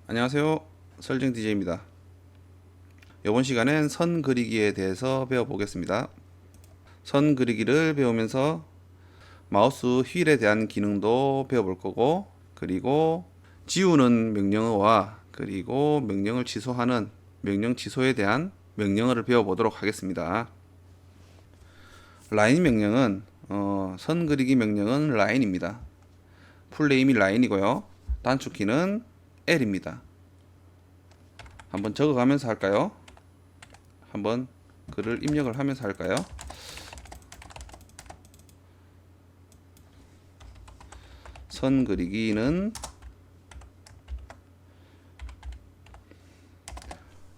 안녕하세요. 설정 DJ입니다. 이번 시간엔 선 그리기에 대해서 배워보겠습니다. 선 그리기를 배우면서 마우스 휠에 대한 기능도 배워볼 거고, 그리고 지우는 명령어와 그리고 명령을 취소하는 명령 취소에 대한 명령어를 배워보도록 하겠습니다. 라인 명령은 선 그리기 명령은 라인입니다. 풀네임이 라인이고요. 단축키는 L입니다. 한번 적어가면서 할까요? 한번 글을 입력을 하면서 할까요? 선 그리기는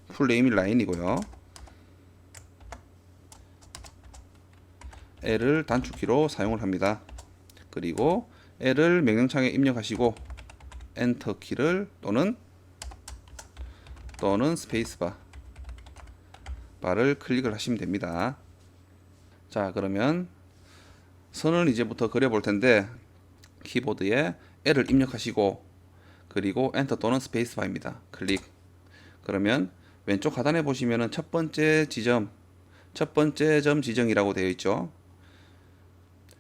풀네임이 라인이고요. L을 단축키로 사용을 합니다. 그리고 L을 명령창에 입력하시고 엔터 키를 또는 스페이스바 바를 클릭을 하시면 됩니다. 자, 그러면 선을 이제부터 그려볼 텐데 키보드에 L을 입력하시고 그리고 엔터 또는 스페이스바입니다. 클릭. 그러면 왼쪽 하단에 보시면은 첫 번째 점 지정이라고 되어 있죠.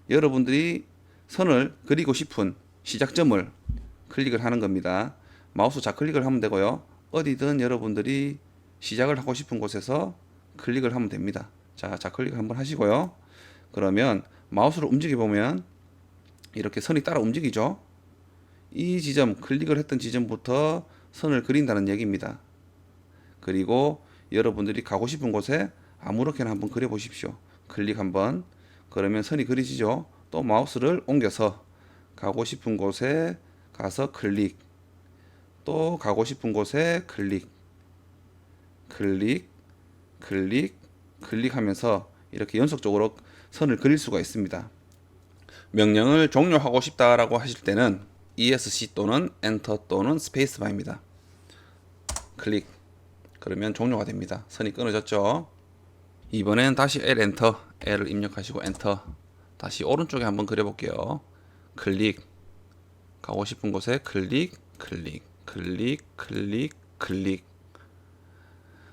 여러분들이 선을 그리고 싶은 시작점을 클릭을 하는 겁니다. 마우스 좌클릭을 하면 되고요. 어디든 여러분들이 시작을 하고 싶은 곳에서 클릭을 하면 됩니다. 자, 좌클릭 한번 하시고요. 그러면 마우스를 움직여 보면 이렇게 선이 따라 움직이죠. 이 지점, 클릭을 했던 지점부터 선을 그린다는 얘기입니다. 그리고 여러분들이 가고 싶은 곳에 아무렇게나 한번 그려 보십시오. 클릭 한번. 그러면 선이 그리지죠. 또 마우스를 옮겨서 가고 싶은 곳에 가서 클릭, 또 가고 싶은 곳에 클릭, 클릭하면서 이렇게 연속적으로 선을 그릴 수가 있습니다. 명령을 종료하고 싶다라고 하실 때는 ESC 또는 엔터 또는 스페이스바입니다. 클릭. 그러면 종료가 됩니다. 선이 끊어졌죠. 이번엔 다시 L 엔터, L을 입력하시고 엔터. 다시 오른쪽에 한번 그려볼게요. 클릭. 가고 싶은 곳에 클릭.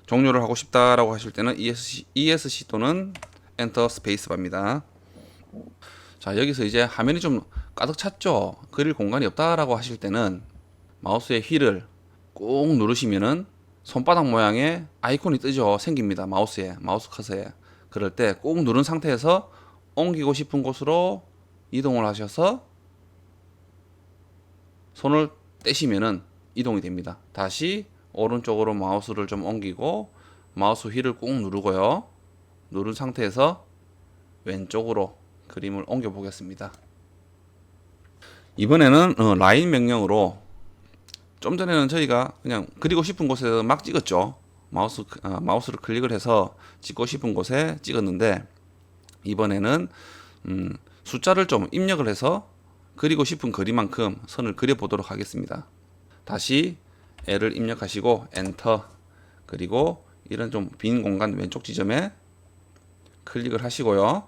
종료를 하고 싶다라고 하실 때는 ESC 또는 엔터 스페이스바입니다. 자, 여기서 이제 화면이 좀 가득 찼죠. 그릴 공간이 없다라고 하실 때는 마우스의 휠을 꾹 누르시면은 손바닥 모양의 아이콘이 뜨죠. 생깁니다. 마우스 커서에. 그럴 때 꾹 누른 상태에서 옮기고 싶은 곳으로 이동을 하셔서 손을 떼시면은 이동이 됩니다. 다시 오른쪽으로 마우스를 좀 옮기고 마우스 휠을 꾹 누르고요. 누른 상태에서 왼쪽으로 그림을 옮겨 보겠습니다. 이번에는 라인 명령으로, 좀 전에는 저희가 그냥 그리고 싶은 곳에서 막 찍었죠. 마우스를 클릭을 해서 찍고 싶은 곳에 찍었는데 이번에는 숫자를 좀 입력을 해서 그리고 싶은 거리만큼 선을 그려 보도록 하겠습니다. 다시 L을 입력하시고 엔터, 그리고 이런 좀 빈 공간 왼쪽 지점에 클릭을 하시고요.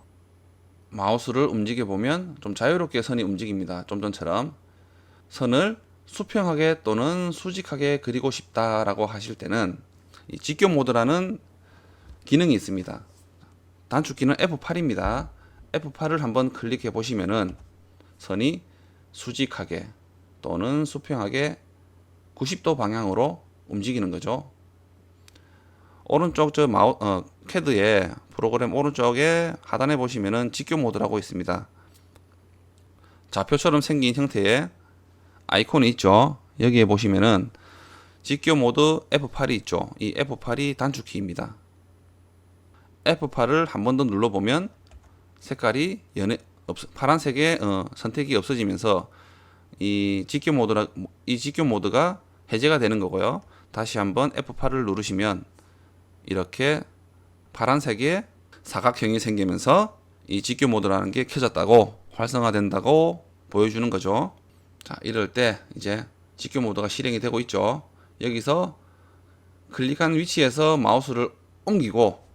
마우스를 움직여 보면 좀 자유롭게 선이 움직입니다. 좀 전처럼. 선을 수평하게 또는 수직하게 그리고 싶다라고 하실 때는 이 직교 모드라는 기능이 있습니다. 단축키는 F8입니다. F8을 한번 클릭해 보시면은 선이 수직하게 또는 수평하게 90도 방향으로 움직이는 거죠. 오른쪽 캐드의 프로그램 오른쪽에 하단에 보시면은 직교 모드라고 있습니다. 좌표처럼 생긴 형태의 아이콘이 있죠. 여기에 보시면은 직교 모드 F8이 있죠. 이 F8이 단축키입니다. F8을 한 번 더 눌러보면 색깔이 파란색의 선택이 없어지면서 이 직교 모드가 해제가 되는 거고요. 다시 한번 F8을 누르시면 이렇게 파란색의 사각형이 생기면서 이 직교 모드라는 게 켜졌다고, 활성화된다고 보여주는 거죠. 자, 이럴 때 이제 직교 모드가 실행이 되고 있죠. 여기서 클릭한 위치에서 마우스를 옮기고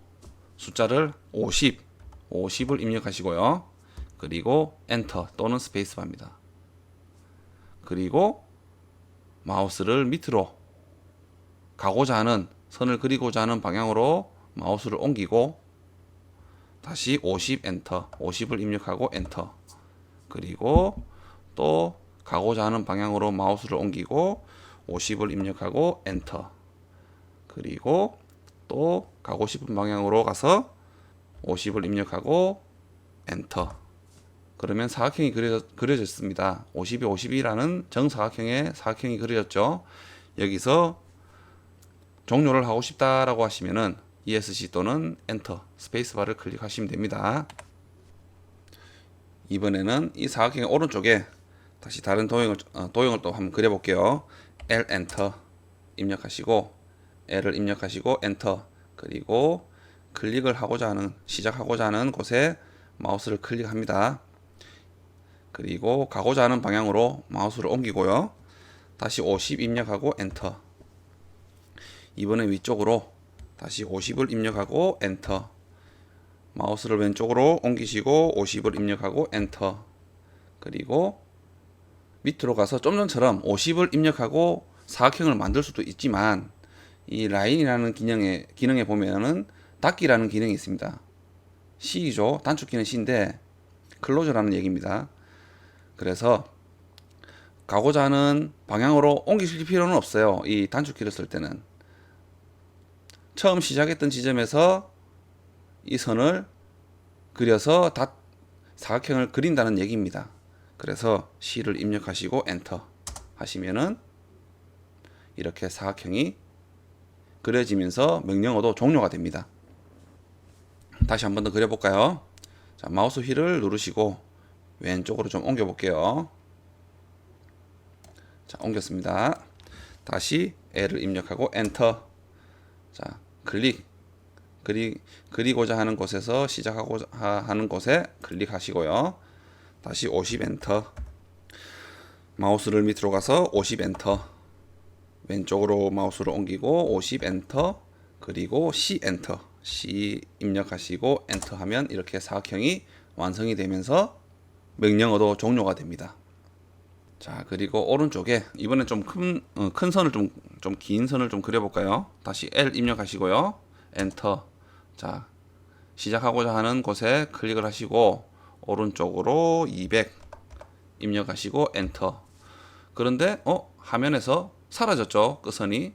숫자를 50을 입력하시고요. 그리고 엔터 또는 스페이스바입니다. 그리고 마우스를 밑으로 가고자 하는 선을 그리고자 하는 방향으로 마우스를 옮기고 다시 50 엔터, 50을 입력하고 엔터. 그리고 또 가고자 하는 방향으로 마우스를 옮기고 50을 입력하고 엔터. 그리고 또 가고 싶은 방향으로 가서 50을 입력하고 엔터. 그러면 사각형이 그려졌습니다. 50이 50이라는 정사각형의 사각형이 그려졌죠. 여기서 종료를 하고 싶다라고 하시면은 ESC 또는 엔터, 스페이스바를 클릭하시면 됩니다. 이번에는 이 사각형의 오른쪽에 다시 다른 도형을 또 한번 그려볼게요. L 엔터 입력하시고 L을 입력하시고 엔터. 그리고 클릭을 하고자 하는 시작하고자 하는 곳에 마우스를 클릭합니다. 그리고 가고자 하는 방향으로 마우스를 옮기고요. 다시 50 입력하고 엔터. 이번엔 위쪽으로 다시 50을 입력하고 엔터. 마우스를 왼쪽으로 옮기시고 50을 입력하고 엔터. 그리고 밑으로 가서 좀 전처럼 50을 입력하고 사각형을 만들 수도 있지만 이 라인이라는 기능에 보면은 닫기라는 기능이 있습니다. C죠. 단축키는 C인데 클로저라는 얘기입니다. 그래서 가고자 하는 방향으로 옮기실 필요는 없어요. 이 단축키를 쓸 때는 처음 시작했던 지점에서 이 선을 그려서 사각형을 그린다는 얘기입니다. 그래서 C를 입력하시고 엔터 하시면은 이렇게 사각형이 그려지면서 명령어도 종료가 됩니다. 다시 한 번 더 그려볼까요? 자, 마우스 휠을 누르시고 왼쪽으로 좀 옮겨 볼게요. 자, 옮겼습니다. 다시 L을 입력하고 엔터. 자, 그리고자 하는 곳에서 시작하고자 하는 곳에 클릭하시고요. 다시 50 엔터. 마우스를 밑으로 가서 50 엔터. 왼쪽으로 마우스를 옮기고 50 엔터. 그리고 C 엔터. C 입력하시고 엔터 하면 이렇게 사각형이 완성이 되면서 명령어도 종료가 됩니다. 자, 그리고 오른쪽에 이번엔 좀 큰 선을 좀 긴 선을 좀 그려볼까요? 다시 L 입력하시고요. 엔터. 자, 시작하고자 하는 곳에 클릭을 하시고 오른쪽으로 200 입력하시고 엔터. 그런데 화면에서 사라졌죠, 끝선이.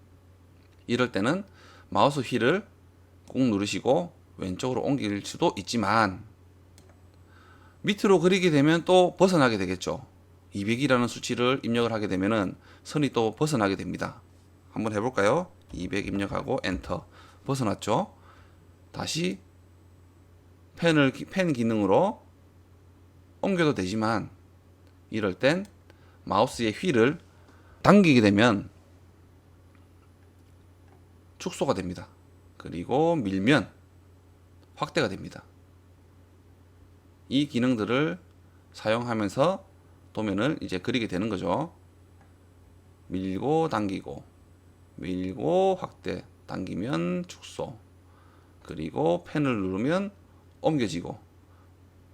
이럴 때는 마우스 휠을 꾹 누르시고 왼쪽으로 옮길 수도 있지만 밑으로 그리게 되면 또 벗어나게 되겠죠. 200이라는 수치를 입력을 하게 되면은 선이 또 벗어나게 됩니다. 한번 해볼까요? 200 입력하고 엔터. 벗어났죠. 다시 펜 기능으로 옮겨도 되지만 이럴 땐 마우스의 휠을 당기게 되면 축소가 됩니다. 그리고 밀면 확대가 됩니다. 이 기능들을 사용하면서 도면을 이제 그리게 되는 거죠. 밀고 당기고 밀고 확대 당기면 축소. 그리고 펜을 누르면 옮겨지고.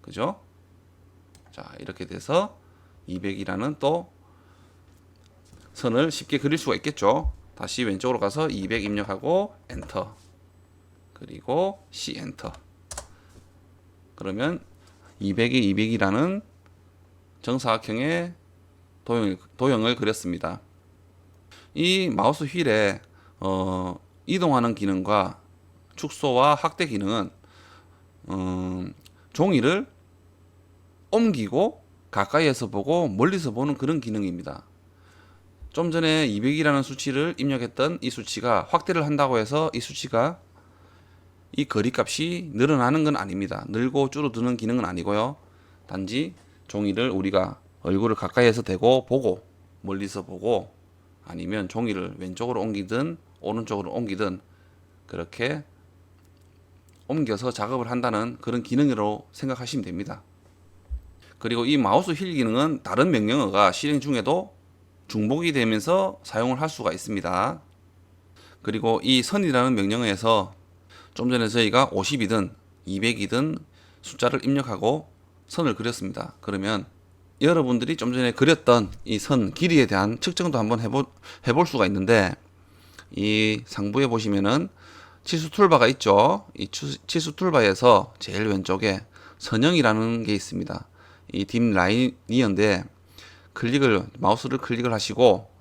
그죠? 자, 이렇게 돼서 200이라는 또 선을 쉽게 그릴 수가 있겠죠. 다시 왼쪽으로 가서 200 입력하고 엔터. 그리고 C 엔터. 그러면 200이 200이라는 정사각형의 도형을 그렸습니다. 이 마우스 휠에 이동하는 기능과 축소와 확대 기능은 종이를 옮기고 가까이에서 보고 멀리서 보는 그런 기능입니다. 좀 전에 200이라는 수치를 입력했던 이 수치가 확대를 한다고 해서 이 수치가 이 거리값이 늘어나는 건 아닙니다. 늘고 줄어드는 기능은 아니고요. 단지 종이를 우리가 얼굴을 가까이에서 대고 보고 멀리서 보고 아니면 종이를 왼쪽으로 옮기든 오른쪽으로 옮기든 그렇게 옮겨서 작업을 한다는 그런 기능으로 생각하시면 됩니다. 그리고 이 마우스 휠 기능은 다른 명령어가 실행 중에도 중복이 되면서 사용을 할 수가 있습니다. 그리고 이 선이라는 명령어에서 좀 전에 저희가 50이든 200이든 숫자를 입력하고 선을 그렸습니다. 그러면 여러분들이 좀 전에 그렸던 이 선 길이에 대한 측정도 한번 해볼 수가 있는데 이 상부에 보시면은 치수 툴바가 있죠. 이 치수 툴바에서 제일 왼쪽에 선형이라는 게 있습니다. 이 딥 라이니어인데 마우스를 클릭을 하시고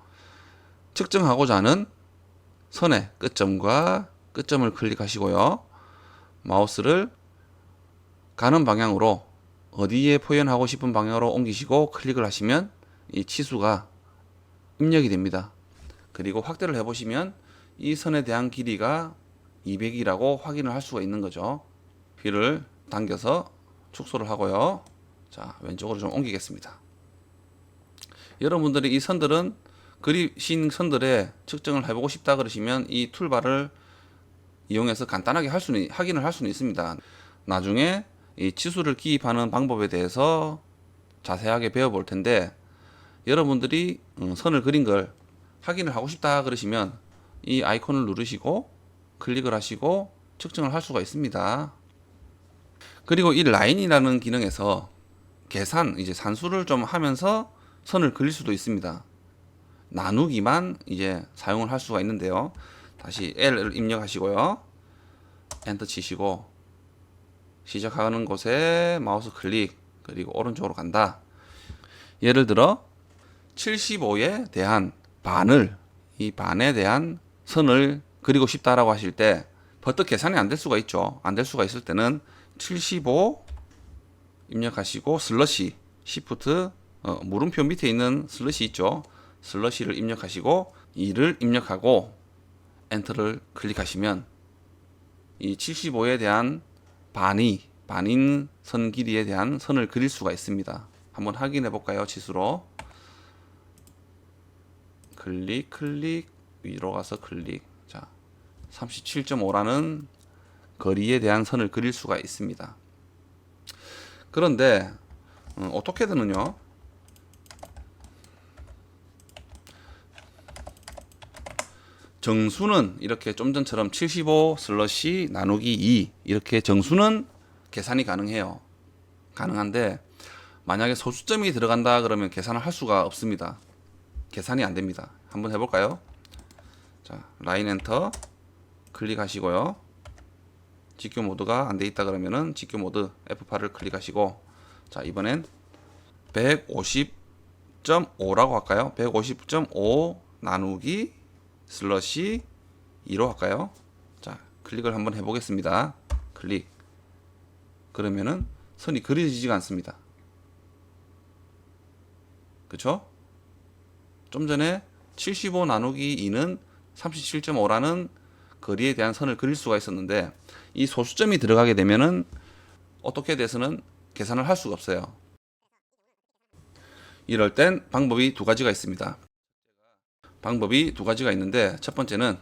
측정하고자 하는 선의 끝점과 끝점을 클릭하시고요. 마우스를 가는 방향으로 어디에 표현하고 싶은 방향으로 옮기시고 클릭을 하시면 이 치수가 입력이 됩니다. 그리고 확대를 해보시면 이 선에 대한 길이가 200이라고 확인을 할 수가 있는 거죠. 휠을 당겨서 축소를 하고요. 자, 왼쪽으로 좀 옮기겠습니다. 여러분들이 이 선들은 그리신 선들의 측정을 해보고 싶다 그러시면 이 툴바를 이용해서 간단하게 확인을 할 수는 있습니다. 나중에 이 치수를 기입하는 방법에 대해서 자세하게 배워볼 텐데, 여러분들이 선을 그린 걸 확인을 하고 싶다 그러시면 이 아이콘을 누르시고 클릭을 하시고 측정을 할 수가 있습니다. 그리고 이 라인이라는 기능에서 이제 산수를 좀 하면서 선을 그릴 수도 있습니다. 나누기만 이제 사용을 할 수가 있는데요. 다시 L을 입력하시고요. 엔터 치시고 시작하는 곳에 마우스 클릭, 그리고 오른쪽으로 간다. 예를 들어 75에 대한 이 반에 대한 선을 그리고 싶다라고 하실 때 버뜩 계산이 안 될 수가 있죠. 안 될 수가 있을 때는 75 입력하시고 슬러시 시프트 물음표 밑에 있는 슬러시 있죠. 슬러시를 입력하시고 2를 입력하고 엔터를 클릭하시면 이 75에 대한 반인 선 길이에 대한 선을 그릴 수가 있습니다. 한번 확인해 볼까요? 치수로 클릭 위로 가서 클릭. 자, 37.5라는 거리에 대한 선을 그릴 수가 있습니다. 그런데 오토캐드는요, 정수는 이렇게 좀 전처럼 75 슬러시 나누기 2 이렇게 정수는 계산이 가능한데 만약에 소수점이 들어간다 그러면 계산을 할 수가 없습니다. 계산이 안 됩니다. 한번 해볼까요? 자, 라인 엔터 클릭하시고요. 직교 모드가 안 돼 있다 그러면은 직교 모드 F8을 클릭하시고, 자, 이번엔 150.5라고 할까요? 150.5 나누기 슬러시 2로 할까요? 자, 클릭을 한번 해보겠습니다. 클릭. 그러면은 선이 그려지지가 않습니다. 그쵸? 좀 전에 75 나누기 2는 37.5라는 거리에 대한 선을 그릴 수가 있었는데, 이 소수점이 들어가게 되면은 오토캐드에서는 계산을 할 수가 없어요. 이럴 땐 방법이 두 가지가 있습니다. 있는데, 첫 번째는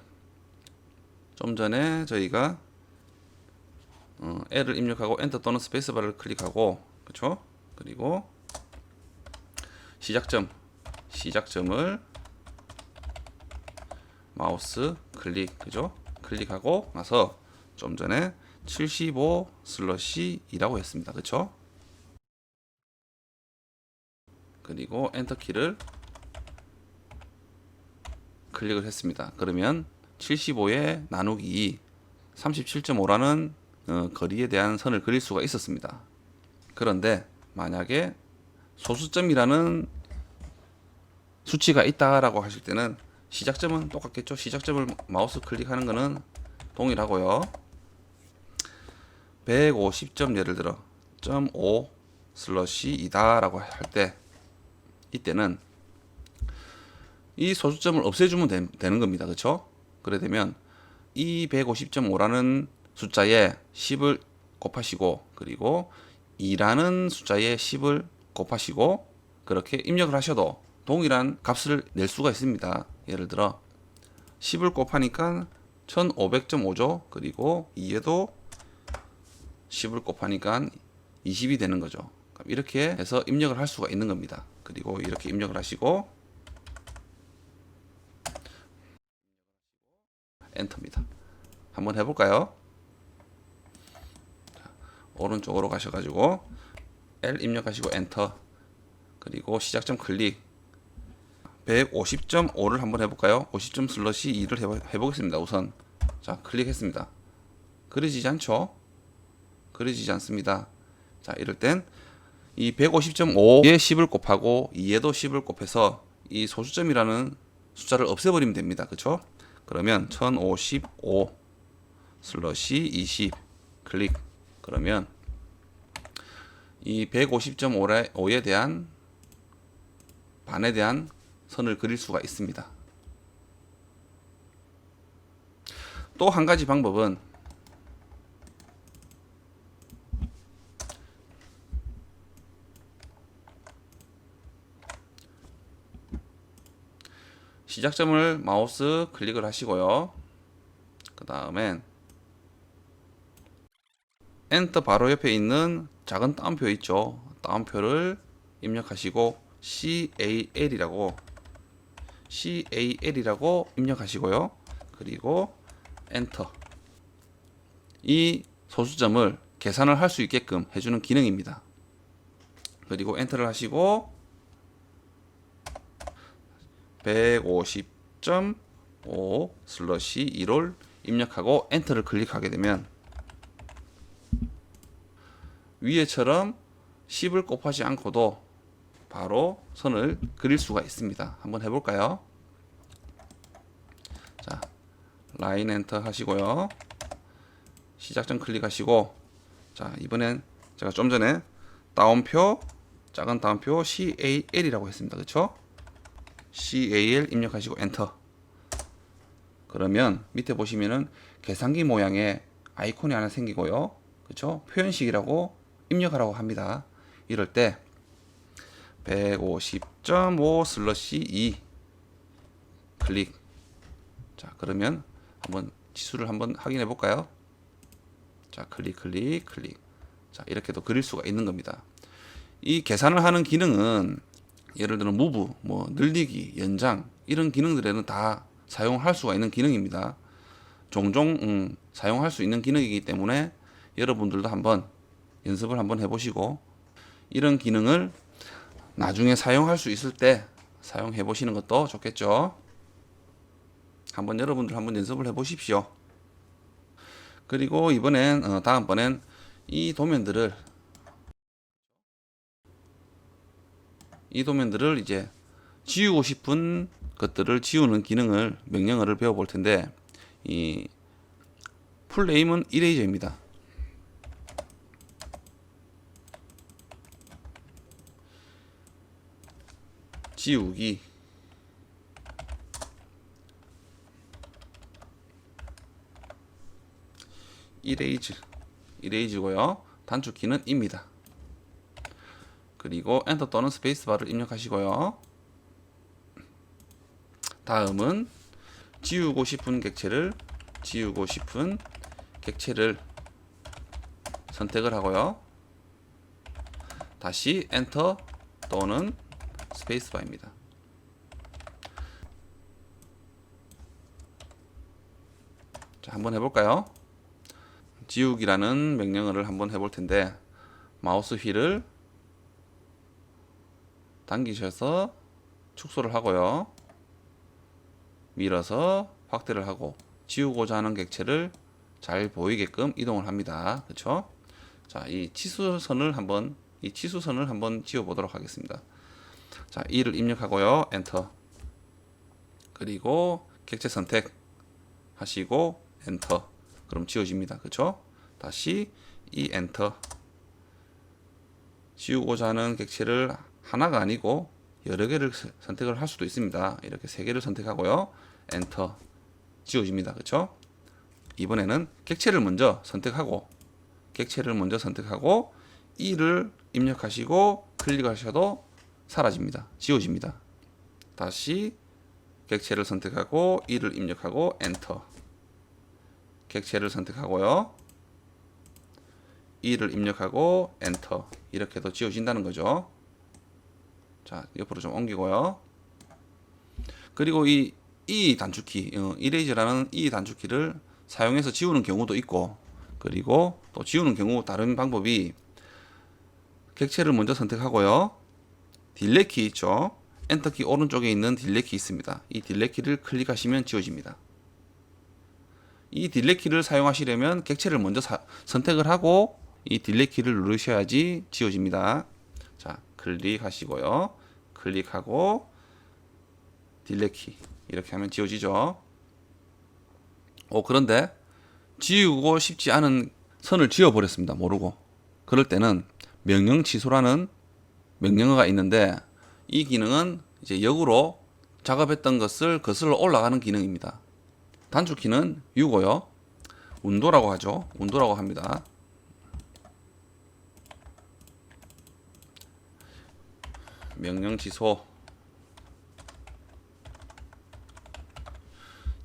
좀 전에 저희가 L을 입력하고 엔터 또는 스페이스바를 클릭하고, 그쵸? 그리고 시작점을 마우스 클릭, 그죠? 클릭하고 나서 좀 전에 75 슬러시 2라고 했습니다. 그쵸? 그리고 엔터 키를 클릭을 했습니다. 그러면 75에 나누기 2 37.5라는 거리에 대한 선을 그릴 수가 있었습니다. 그런데 만약에 소수점이라는 수치가 있다라고 하실 때는 시작점은 똑같겠죠. 시작점을 마우스 클릭하는 거는 동일하고요. 150점 예를 들어 0.5 슬러시 2다라고 할 때, 이때는 이 소수점을 없애주면 되는 겁니다. 그쵸? 그래 되면 이 150.5라는 숫자에 10을 곱하시고, 그리고 2라는 숫자에 10을 곱하시고, 그렇게 입력을 하셔도 동일한 값을 낼 수가 있습니다. 예를 들어 10을 곱하니까 1500.5죠. 그리고 2에도 10을 곱하니까 20이 되는 거죠. 이렇게 해서 입력을 할 수가 있는 겁니다. 그리고 이렇게 입력을 하시고 엔터입니다. 한번 해볼까요? 자, 오른쪽으로 가셔가지고 L 입력하시고 엔터, 그리고 시작점 클릭, 150.5를 한번 해볼까요? 50점 슬러시 2를 해보겠습니다. 우선 자 클릭했습니다. 그려지지 않죠? 그려지지 않습니다. 자 이럴 땐 이 150.5에 10을 곱하고 2에도 10을 곱해서 이 소수점이라는 숫자를 없애버리면 됩니다. 그쵸? 그러면 1055 슬러시 20 클릭. 그러면 이 150.5에 대한 반에 대한 선을 그릴 수가 있습니다. 또 한 가지 방법은 시작점을 마우스 클릭을 하시고요. 그 다음엔 엔터 바로 옆에 있는 작은 따옴표 있죠. 따옴표를 입력하시고 CAL이라고 입력하시고요. 그리고 엔터. 이 소수점을 계산을 할 수 있게끔 해주는 기능입니다. 그리고 엔터를 하시고 150.5 슬러시 1을 입력하고 엔터를 클릭하게 되면 위에처럼 10을 곱하지 않고도 바로 선을 그릴 수가 있습니다. 한번 해볼까요? 자, 라인 엔터 하시고요. 시작점 클릭하시고, 자, 이번엔 제가 좀 전에 따옴표, 작은 따옴표 CAL이라고 했습니다. 그쵸? CAL 입력하시고 엔터. 그러면 밑에 보시면은 계산기 모양의 아이콘이 하나 생기고요. 그쵸? 표현식이라고 입력하라고 합니다. 이럴 때 150.5 슬러시 2 클릭. 자, 그러면 한번 지수를 한번 확인해 볼까요? 자, 클릭. 자, 이렇게도 그릴 수가 있는 겁니다. 이 계산을 하는 기능은 예를 들어 무브, 뭐 늘리기, 연장 이런 기능들에는 다 사용할 수가 있는 기능입니다. 종종 사용할 수 있는 기능이기 때문에 여러분들도 한번 연습을 한번 해보시고 이런 기능을 나중에 사용할 수 있을 때 사용해 보시는 것도 좋겠죠. 한번 여러분들 한번 연습을 해 보십시오. 그리고 이번엔 다음번엔 이 도면들을 이제 지우고 싶은 것들을 지우는 기능을 명령어를 배워볼 텐데 이 풀네임은 이레이저입니다. 지우기 이레이즈고요. 단축키는 입니다. 그리고 엔터 또는 스페이스바를 입력하시고요. 다음은 지우고 싶은 객체를 선택을 하고요. 다시 엔터 또는 스페이스바입니다. 자, 한번 해볼까요? 지우기라는 명령어를 한번 해볼 텐데 마우스 휠을 당기셔서 축소를 하고요. 밀어서 확대를 하고 지우고자 하는 객체를 잘 보이게끔 이동을 합니다. 그렇죠? 자, 이 치수선을 한번 지워 보도록 하겠습니다. 자, 2를 입력하고요. 엔터. 그리고 객체 선택 하시고 엔터. 그럼 지워집니다. 그렇죠? 다시 이 엔터. 지우고자 하는 객체를 하나가 아니고 여러 개를 선택을 할 수도 있습니다. 이렇게 세 개를 선택하고요. 엔터. 지워집니다. 그렇죠? 이번에는 객체를 먼저 선택하고 2를 입력하시고 클릭하셔도 사라집니다. 지워집니다. 다시 객체를 선택하고 2를 입력하고 엔터. 객체를 선택하고요. 2를 입력하고 엔터. 이렇게도 지워진다는 거죠. 자, 옆으로 좀 옮기고요. 그리고 이 단축키, 이레이저라는 이 단축키를 사용해서 지우는 경우도 있고, 그리고 또 지우는 경우 다른 방법이 객체를 먼저 선택하고요. 딜레이 키 있죠. 엔터키 오른쪽에 있는 딜레이 키 있습니다. 이 딜레이 키를 클릭하시면 지워집니다. 이 딜레이 키를 사용하시려면 객체를 먼저 선택을 하고 이 딜레이 키를 누르셔야지 지워집니다. 자, 클릭하시고요. 클릭하고 딜레이 키 이렇게 하면 지워지죠. 그런데 지우고 싶지 않은 선을 지워버렸습니다. 모르고. 그럴 때는 명령 취소라는 명령어가 있는데 이 기능은 이제 역으로 작업했던 것을 거슬러 올라가는 기능입니다. 단축키는 U고요. 운도라고 하죠. 운도라고 합니다. 명령 취소.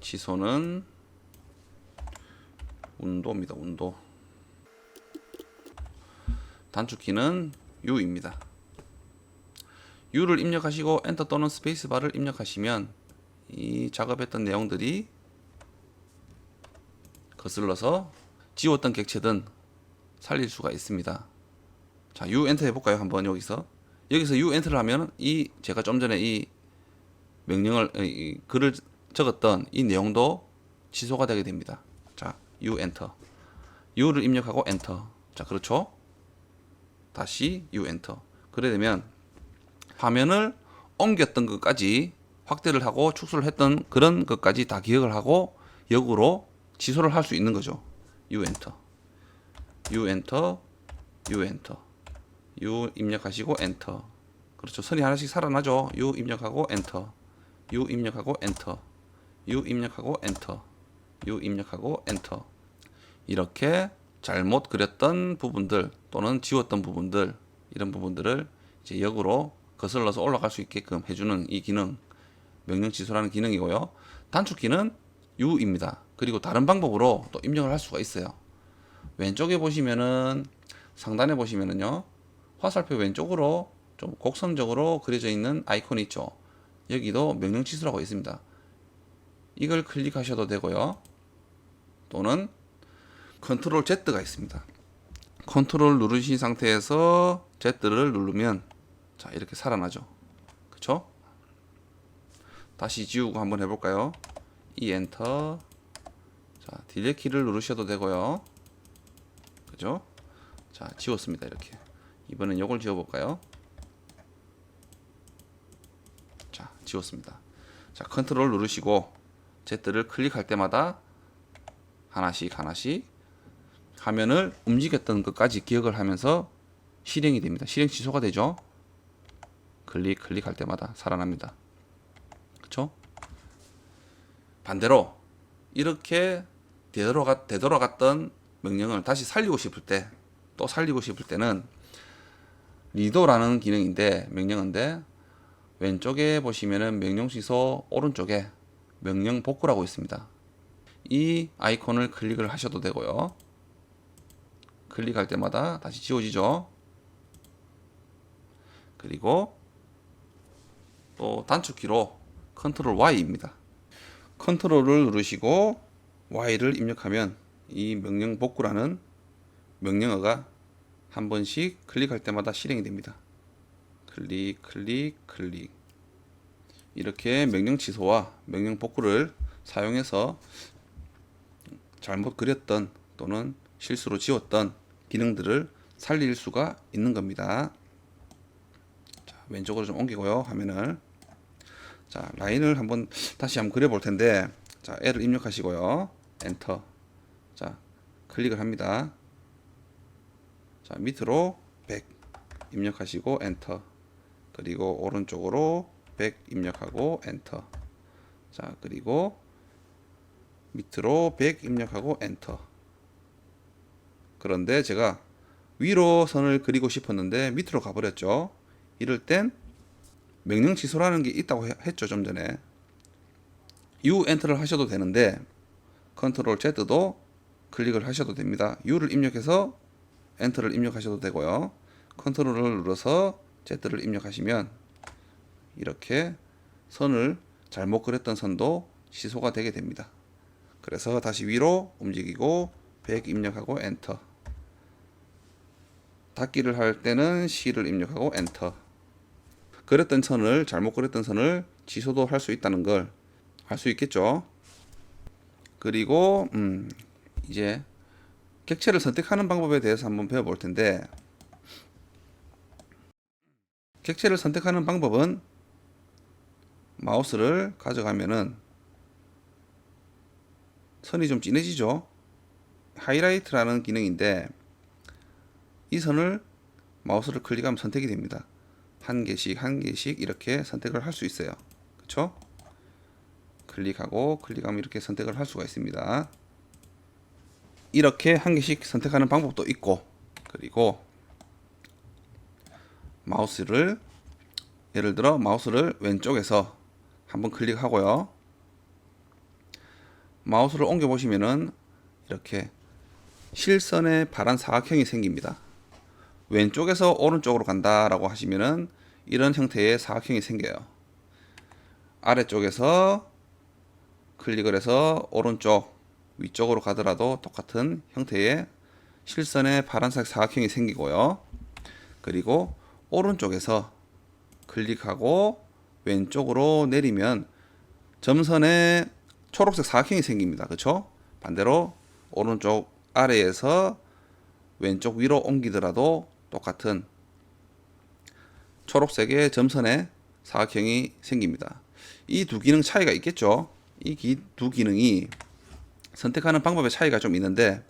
취소는 운도입니다. 운도. 단축키는 U입니다. U를 입력하시고 엔터 또는 스페이스바를 입력하시면 이 작업했던 내용들이 거슬러서 지웠던 객체든 살릴 수가 있습니다. 자, U 엔터 해볼까요? 한번 여기서 U 엔터를 하면 이 제가 좀 전에 이 명령을 이 글을 적었던 이 내용도 취소가 되게 됩니다. 자, U 엔터. U를 입력하고 엔터. 자, 그렇죠? 다시 U 엔터. 그래 되면 화면을 옮겼던 것까지 확대를 하고 축소를 했던 그런 것까지 다 기억을 하고 역으로 취소를 할 수 있는 거죠. U 엔터. U 엔터. U 엔터. U 입력하시고 엔터. 그렇죠. 선이 하나씩 살아나죠. U 입력하고 엔터. U 입력하고 엔터. U 입력하고 엔터. U 입력하고 엔터. 이렇게 잘못 그렸던 부분들 또는 지웠던 부분들 이런 부분들을 이제 역으로 거슬러서 올라갈 수 있게끔 해주는 이 기능 명령 취소라는 기능이고요. 단축키는 U입니다. 그리고 다른 방법으로 또 입력을 할 수가 있어요. 왼쪽에 보시면은 상단에 보시면은요 화살표 왼쪽으로 좀 곡선적으로 그려져 있는 아이콘이 있죠. 여기도 명령 취소라고 있습니다. 이걸 클릭하셔도 되고요. 또는 컨트롤 Z가 있습니다. 컨트롤 누르신 상태에서 Z를 누르면 자 이렇게 살아나죠. 그쵸? 다시 지우고 한번 해볼까요? 이 엔터. 자 딜레이 키를 누르셔도 되고요. 그죠? 자 지웠습니다. 이렇게. 이번엔 요걸 지워볼까요? 자 지웠습니다. 자 컨트롤 누르시고 Z를 클릭할 때마다 하나씩 화면을 움직였던 것까지 기억을 하면서 실행이 됩니다. 실행 취소가 되죠. 클릭할 때마다 살아납니다. 그쵸? 반대로 이렇게 되돌아갔던 명령을 다시 살리고 싶을 때 또 살리고 싶을 때는 리도라는 기능인데 명령인데 왼쪽에 보시면은 명령 취소 오른쪽에 명령 복구라고 있습니다. 이 아이콘을 클릭을 하셔도 되고요. 클릭할 때마다 다시 지워지죠. 그리고 또 단축키로 컨트롤 Y입니다. 컨트롤을 누르시고 Y를 입력하면 이 명령 복구라는 명령어가 한 번씩 클릭할 때마다 실행이 됩니다. 클릭 이렇게 명령 취소와 명령 복구를 사용해서 잘못 그렸던 또는 실수로 지웠던 기능들을 살릴 수가 있는 겁니다. 자, 왼쪽으로 좀 옮기고요. 화면을. 자, 라인을 다시 한번 그려 볼 텐데 자, L을 입력하시고요. 엔터. 자, 클릭을 합니다. 자, 밑으로 100 입력하시고 엔터. 그리고 오른쪽으로 100 입력하고 엔터. 자, 그리고 밑으로 100 입력하고 엔터. 그런데 제가 위로 선을 그리고 싶었는데 밑으로 가버렸죠. 이럴 땐 명령 취소라는 게 있다고 했죠. 좀 전에. U 엔터를 하셔도 되는데 컨트롤 Z도 클릭을 하셔도 됩니다. U를 입력해서 엔터를 입력하셔도 되고요. 컨트롤을 눌러서 Z를 입력하시면 이렇게 선을 잘못 그렸던 선도 취소가 되게 됩니다. 그래서 다시 위로 움직이고 100 입력하고 엔터. 닫기를 할 때는 C를 입력하고 엔터. 그렸던 선을 잘못 그렸던 선을 취소도 할 수 있다는 걸 알 수 있겠죠. 그리고 이제 객체를 선택하는 방법에 대해서 한번 배워볼 텐데, 객체를 선택하는 방법은 마우스를 가져가면은 선이 좀 진해지죠. 하이라이트라는 기능인데 이 선을 마우스를 클릭하면 선택이 됩니다. 한 개씩 한 개씩 이렇게 선택을 할 수 있어요. 그렇죠? 클릭하고 클릭하면 이렇게 선택을 할 수가 있습니다. 이렇게 한 개씩 선택하는 방법도 있고, 그리고 마우스를 예를 들어 마우스를 왼쪽에서 한번 클릭하고요. 마우스를 옮겨 보시면은 이렇게 실선의 파란 사각형이 생깁니다. 왼쪽에서 오른쪽으로 간다라고 하시면은 이런 형태의 사각형이 생겨요. 아래쪽에서 클릭을 해서 오른쪽 위쪽으로 가더라도 똑같은 형태의 실선의 파란색 사각형이 생기고요. 그리고 오른쪽에서 클릭하고 왼쪽으로 내리면 점선의 초록색 사각형이 생깁니다. 그렇죠? 반대로 오른쪽 아래에서 왼쪽 위로 옮기더라도 똑같은 초록색의 점선의 사각형이 생깁니다. 이 두 기능 차이가 있겠죠. 이 두 기능이 선택하는 방법의 차이가 좀 있는데,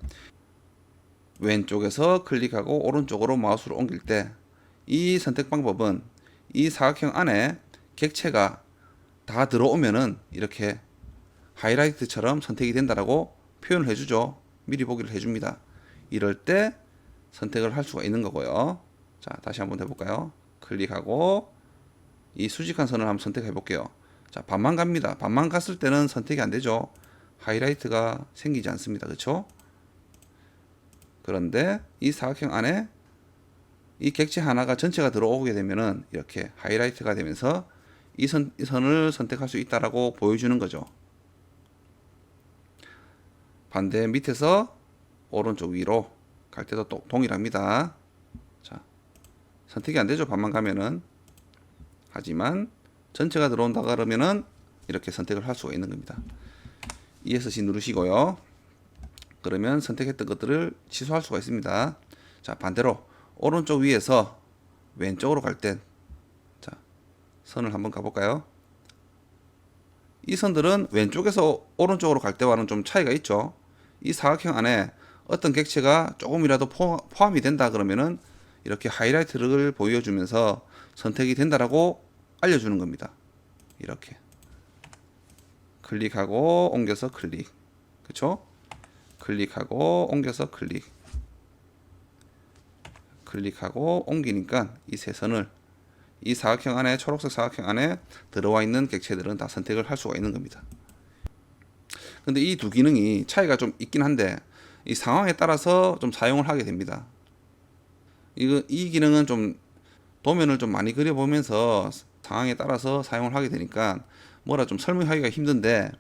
왼쪽에서 클릭하고 오른쪽으로 마우스를 옮길 때 이 선택 방법은 이 사각형 안에 객체가 다 들어오면은 이렇게 하이라이트처럼 선택이 된다라고 표현을 해주죠. 미리 보기를 해줍니다. 이럴 때 선택을 할 수가 있는 거고요. 자, 다시 한번 해볼까요? 클릭하고 이 수직한 선을 한번 선택해 볼게요. 자, 반만 갑니다. 반만 갔을 때는 선택이 안 되죠. 하이라이트가 생기지 않습니다. 그렇죠? 그런데 이 사각형 안에 이 객체 하나가 전체가 들어오게 되면은 이렇게 하이라이트가 되면서 이 선을 선택할 수 있다라고 보여주는 거죠. 반대 밑에서 오른쪽 위로 갈 때도 또 동일합니다. 자, 선택이 안 되죠. 반만 가면은. 하지만 전체가 들어온다 그러면은 이렇게 선택을 할 수가 있는 겁니다. ESC 누르시고요. 그러면 선택했던 것들을 취소할 수가 있습니다. 자, 반대로 오른쪽 위에서 왼쪽으로 갈 땐, 자, 선을 한번 가볼까요? 이 선들은 왼쪽에서 오른쪽으로 갈 때와는 좀 차이가 있죠. 이 사각형 안에 어떤 객체가 조금이라도 포함이 된다 그러면은 이렇게 하이라이트를 보여주면서 선택이 된다라고 알려주는 겁니다. 이렇게 클릭하고 옮겨서 클릭, 그쵸? 클릭하고 옮겨서 클릭하고 옮기니까 이 세 선을 이 사각형 안에, 초록색 사각형 안에 들어와 있는 객체들은 다 선택을 할 수가 있는 겁니다. 근데 이 두 기능이 차이가 좀 있긴 한데 이 상황에 따라서 좀 사용을 하게 됩니다. 이 기능은 좀 도면을 좀 많이 그려보면서 상황에 따라서 사용을 하게 되니까 뭐라 좀 설명하기가 힘든데,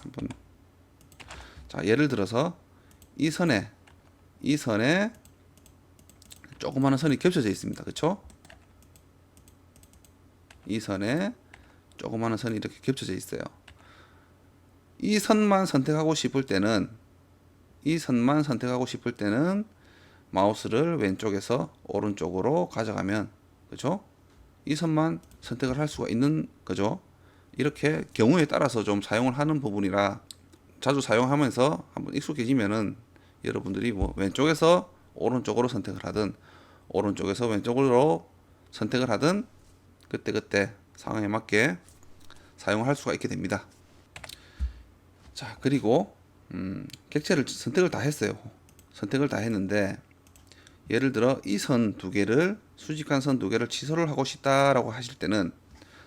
한번, 자, 예를 들어서 이 선에 조그마한 선이 겹쳐져 있습니다. 그쵸? 이 선에 조그마한 선이 이렇게 겹쳐져 있어요. 이 선만 선택하고 싶을 때는 마우스를 왼쪽에서 오른쪽으로 가져가면, 그죠? 이 선만 선택을 할 수가 있는 거죠. 이렇게 경우에 따라서 좀 사용을 하는 부분이라 자주 사용하면서 한번 익숙해지면은 여러분들이 뭐 왼쪽에서 오른쪽으로 선택을 하든 오른쪽에서 왼쪽으로 선택을 하든 그때그때 상황에 맞게 사용할 수가 있게 됩니다. 자, 그리고 객체를 선택을 다 했어요. 선택을 다 했는데 예를 들어 이 선 두 개를, 수직한 선 두 개를 취소를 하고 싶다라고 하실 때는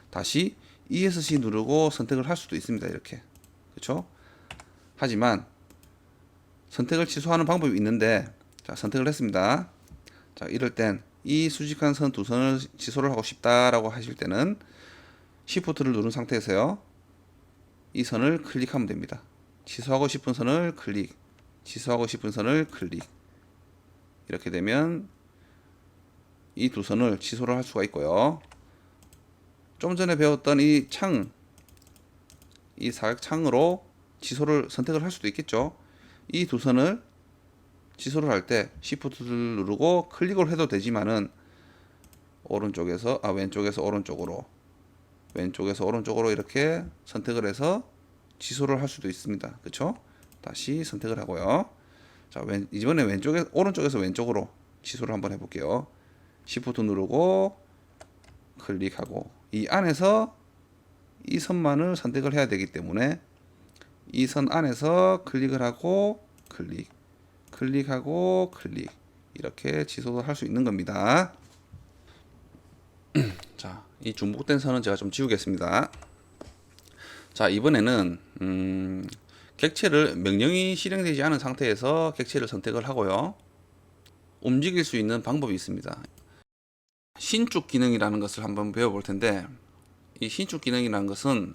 다시 ESC 누르고 선택을 할 수도 있습니다. 이렇게, 그렇죠? 하지만 선택을 취소하는 방법이 있는데, 자, 선택을 했습니다. 자, 이럴 땐 이 수직한 선 두 선을 취소를 하고 싶다라고 하실 때는 Shift를 누른 상태에서요, 이 선을 클릭하면 됩니다. 취소하고 싶은 선을 클릭, 취소하고 싶은 선을 클릭. 이렇게 되면 이 두 선을 취소를 할 수가 있고요. 좀 전에 배웠던 이 사각창으로 취소를 선택을 할 수도 있겠죠. 이 두 선을 취소를 할 때 Shift를 누르고 클릭을 해도 되지만은 왼쪽에서 오른쪽으로, 왼쪽에서 오른쪽으로 이렇게 선택을 해서 취소를 할 수도 있습니다. 그쵸? 다시 선택을 하고요. 자, 이번에 오른쪽에서 왼쪽으로 취소를 한번 해볼게요. Shift 누르고 클릭하고, 이 안에서 이 선만을 선택을 해야 되기 때문에 이 선 안에서 클릭을 하고 클릭하고 클릭, 이렇게 취소를 할 수 있는 겁니다. 자, 이 중복된 선은 제가 좀 지우겠습니다. 자, 이번에는 객체를 명령이 실행되지 않은 상태에서 객체를 선택을 하고요. 움직일 수 있는 방법이 있습니다. 신축 기능이라는 것을 한번 배워볼 텐데, 이 신축 기능이라는 것은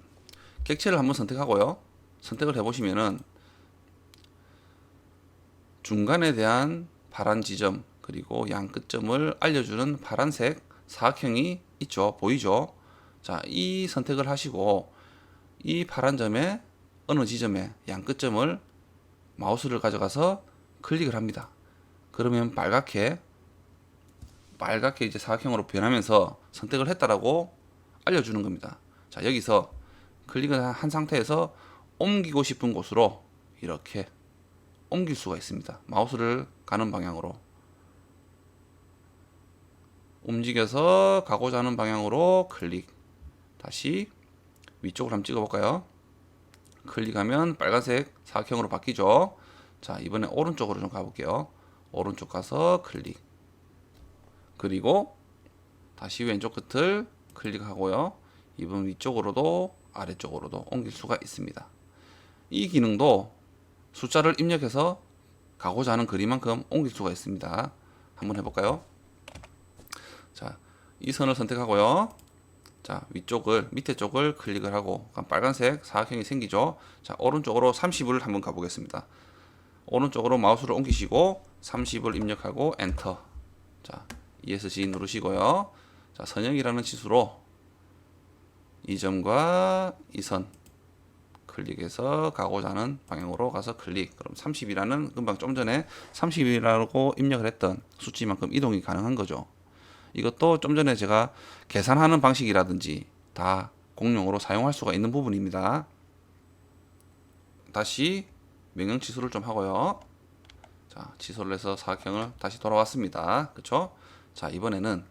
객체를 한번 선택하고요. 선택을 해보시면은 중간에 대한 파란 지점, 그리고 양 끝점을 알려주는 파란색 사각형이 있죠. 보이죠? 자, 이 선택을 하시고 이 파란 점에 어느 지점에 양 끝점을 마우스를 가져가서 클릭을 합니다. 그러면 빨갛게 이제 사각형으로 변하면서 선택을 했다라고 알려주는 겁니다. 자, 여기서 클릭을 한 상태에서 옮기고 싶은 곳으로 이렇게 옮길 수가 있습니다. 마우스를 가는 방향으로 움직여서 가고자 하는 방향으로 클릭. 다시 위쪽으로 한번 찍어 볼까요? 클릭하면 빨간색 사각형으로 바뀌죠. 자, 이번에 오른쪽으로 좀 가볼게요. 오른쪽 가서 클릭. 그리고 다시 왼쪽 끝을 클릭하고요. 이번 위쪽으로도 아래쪽으로도 옮길 수가 있습니다. 이 기능도 숫자를 입력해서 가고자 하는 거리만큼 옮길 수가 있습니다. 한번 해볼까요? 자, 이 선을 선택하고요. 자, 밑에 쪽을 클릭을 하고 빨간색 사각형이 생기죠. 자, 오른쪽으로 30을 한번 가보겠습니다. 오른쪽으로 마우스를 옮기시고 30을 입력하고 엔터. 자, ESC 누르시고요. 자, 선형이라는 치수로 이 점과 이 선 클릭해서 가고자 하는 방향으로 가서 클릭. 그럼 30이라는 금방 좀 전에 30이라고 입력을 했던 수치만큼 이동이 가능한 거죠. 이것도 좀 전에 제가 계산하는 방식이라든지 다 공용으로 사용할 수가 있는 부분입니다. 다시 명령 취소를 좀 하고요. 자, 취소를 해서 사각형을 다시 돌아왔습니다. 그쵸? 자, 이번에는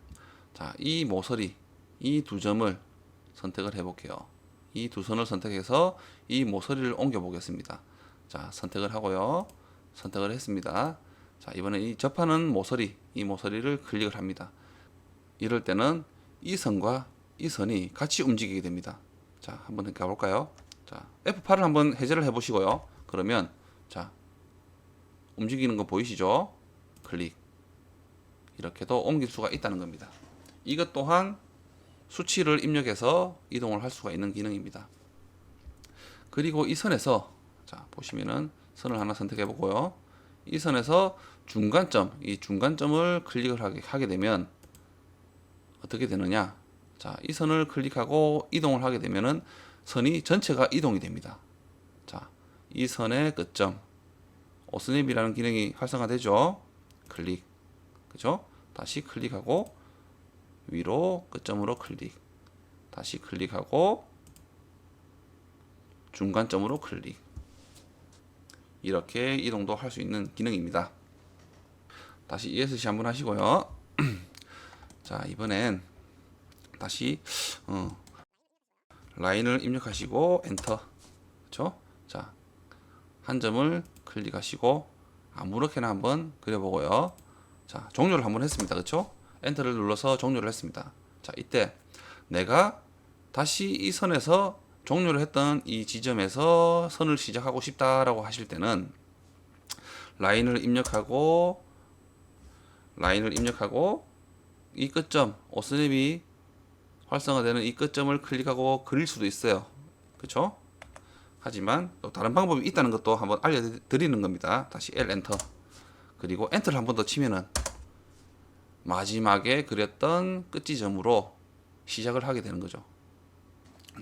자, 이 모서리, 이 두 점을 선택을 해 볼게요. 이 두 선을 선택해서 이 모서리를 옮겨 보겠습니다. 자, 선택을 하고요. 선택을 했습니다. 자, 이번에 이 접하는 모서리, 이 모서리를 클릭을 합니다. 이럴 때는 이 선과 이 선이 같이 움직이게 됩니다. 자, 한번 가볼까요? 자, F8을 한번 해제를 해 보시고요. 그러면 자, 움직이는 거 보이시죠? 클릭. 이렇게도 옮길 수가 있다는 겁니다. 이것 또한 수치를 입력해서 이동을 할 수가 있는 기능입니다. 그리고 이 선에서 자, 보시면은 선을 하나 선택해 보고요. 이 선에서 중간점, 이 중간점을 클릭을 하게 되면 어떻게 되느냐? 자, 이 선을 클릭하고 이동을 하게 되면은 선이 전체가 이동이 됩니다. 자, 이 선의 끝점, 오스냅이라는 기능이 활성화되죠. 클릭, 그죠? 다시 클릭하고 위로 끝점으로 클릭, 다시 클릭하고 중간점으로 클릭. 이렇게 이동도 할 수 있는 기능입니다. 다시 ESC 한번 하시고요. 자, 이번엔 다시 라인을 입력하시고 엔터. 그렇죠? 자, 한 점을 클릭하시고 아무렇게나 한번 그려보고요. 자, 종료를 한번 했습니다. 그렇죠? 엔터를 눌러서 종료를 했습니다. 자, 이때 내가 다시 이 선에서 종료를 했던 이 지점에서 선을 시작하고 싶다라고 하실 때는 라인을 입력하고 이 끝점, 오스냅이 활성화되는 이 끝점을 클릭하고 그릴 수도 있어요. 그렇죠? 하지만 또 다른 방법이 있다는 것도 한번 알려드리는 겁니다. 다시 L 엔터. 그리고 엔터를 한 번 더 치면은 마지막에 그렸던 끝 지점으로 시작을 하게 되는 거죠.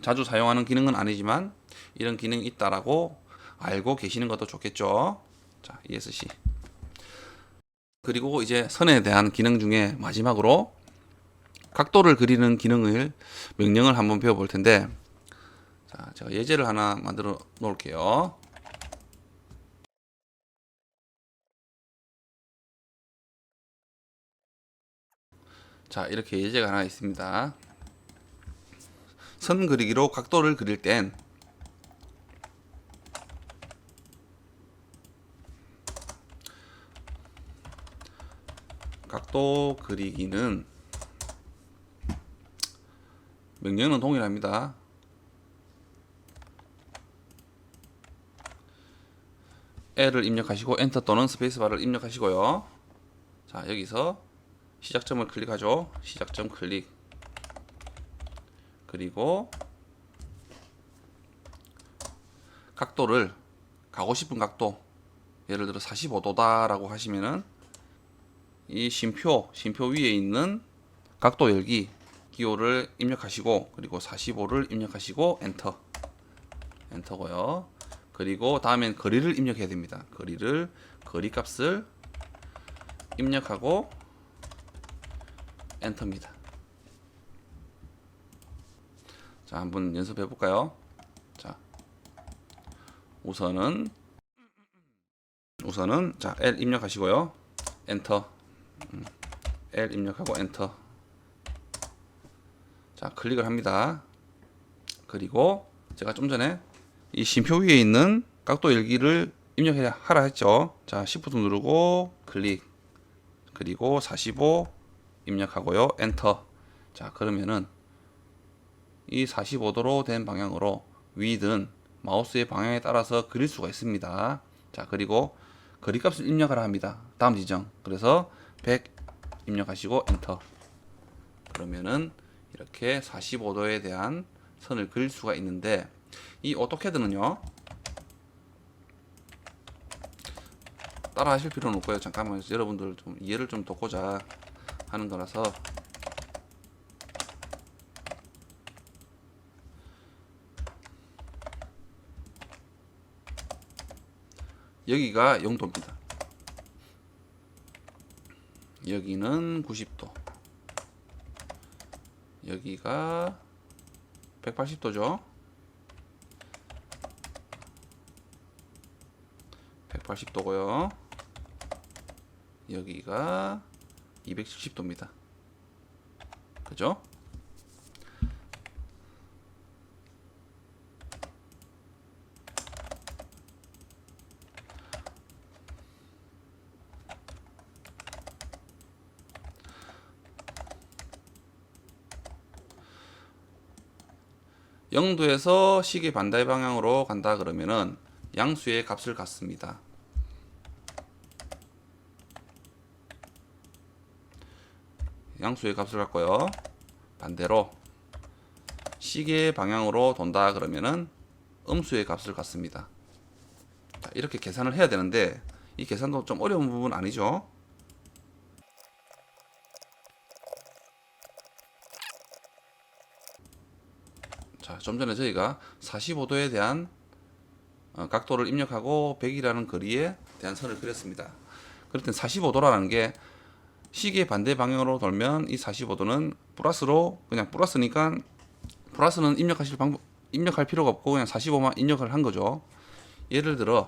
자주 사용하는 기능은 아니지만 이런 기능이 있다라고 알고 계시는 것도 좋겠죠. 자, ESC. 그리고 이제 선에 대한 기능 중에 마지막으로 각도를 그리는 기능을 명령을 한번 배워볼 텐데, 자, 제가 예제를 하나 만들어 놓을게요. 자, 이렇게 예제가 하나 있습니다. 선 그리기로 각도를 그릴 땐 각도 그리기는 명령은 동일합니다. L을 입력하시고 엔터 또는 스페이스바를 입력하시고요. 자, 여기서 시작점을 클릭하죠. 시작점 클릭. 그리고 각도를 가고 싶은 각도, 예를 들어 45도다 라고 하시면은 이 쉼표 위에 있는 각도 열기 기호를 입력하시고, 그리고 45를 입력하시고 엔터고요. 그리고 다음엔 거리를 입력해야 됩니다. 거리 값을 입력하고 엔터입니다. 자, 한번 연습해 볼까요? 자, 우선은 자, L 입력하시고요. 엔터. L 입력하고 엔터. 자, 클릭을 합니다. 그리고 제가 좀 전에 이 쉼표 위에 있는 각도 열기를 입력해야 하라 했죠. 자, Shift 누르고 클릭. 그리고 45 입력하고요. 엔터. 자, 그러면은 이 45도로 된 방향으로 위든 마우스의 방향에 따라서 그릴 수가 있습니다. 자, 그리고 거리값을 입력하라 합니다. 다음 지정. 그래서 100 입력하시고 엔터. 그러면은 이렇게 45도에 대한 선을 그릴 수가 있는데, 이 오토캐드는요, 따라 하실 필요는 없고요. 잠깐만, 여러분들 좀 이해를 좀 돕고자 하는 거라서. 여기가 0도입니다. 여기는 90도. 여기가 180도죠. 180도고요. 여기가 270도입니다. 그죠? 영도에서 시계 반대 방향으로 간다 그러면은 양수의 값을 갖습니다. 양수의 값을 갖고요. 반대로 시계 방향으로 돈다 그러면은 음수의 값을 갖습니다. 자, 이렇게 계산을 해야 되는데 이 계산도 좀 어려운 부분 아니죠? 자, 좀 전에 저희가 45도에 대한 각도를 입력하고 100이라는 거리에 대한 선을 그렸습니다. 그럴 땐 45도라는 게 시계 반대 방향으로 돌면 이 45도는 플러스로, 그냥 플러스니까 플러스는 입력할 필요가 없고 그냥 45만 입력을 한 거죠. 예를 들어